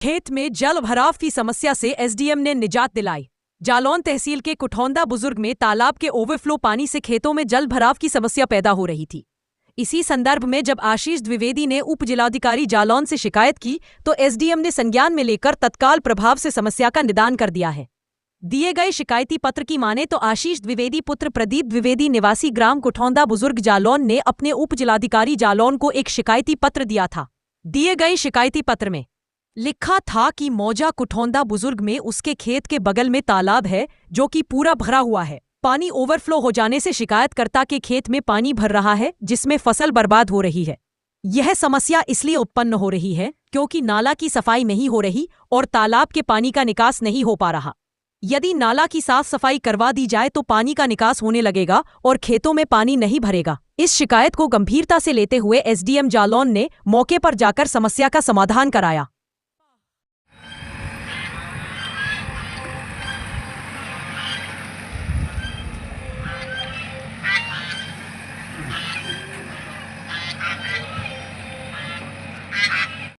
खेत में जल भराव की समस्या से एसडीएम ने निजात दिलाई। जालौन तहसील के कुठौंदा बुजुर्ग में तालाब के ओवरफ्लो पानी से खेतों में जल भराव की समस्या पैदा हो रही थी। इसी संदर्भ में जब आशीष द्विवेदी ने उप जिलाधिकारी जालौन से शिकायत की तो एसडीएम ने संज्ञान में लेकर तत्काल प्रभाव से समस्या का निदान कर दिया है। दिए गए शिकायती पत्र की माने तो आशीष द्विवेदी पुत्र प्रदीप द्विवेदी निवासी ग्राम कुठौंदा बुजुर्ग जालौन ने अपने उप जिलाधिकारी जालौन को एक शिकायती पत्र दिया था। दिए गए शिकायती पत्र में लिखा था कि मौजा कुठौंदा बुजुर्ग में उसके खेत के बगल में तालाब है जो कि पूरा भरा हुआ है। पानी ओवरफ्लो हो जाने से शिकायतकर्ता के खेत में पानी भर रहा है जिसमें फसल बर्बाद हो रही है। यह समस्या इसलिए उत्पन्न हो रही है क्योंकि नाला की सफाई नहीं हो रही और तालाब के पानी का निकास नहीं हो पा रहा। यदि नाला की साफ सफाई करवा दी जाए तो पानी का निकास होने लगेगा और खेतों में पानी नहीं भरेगा। इस शिकायत को गंभीरता से लेते हुए एसडीएम जालौन ने मौके पर जाकर समस्या का समाधान कराया।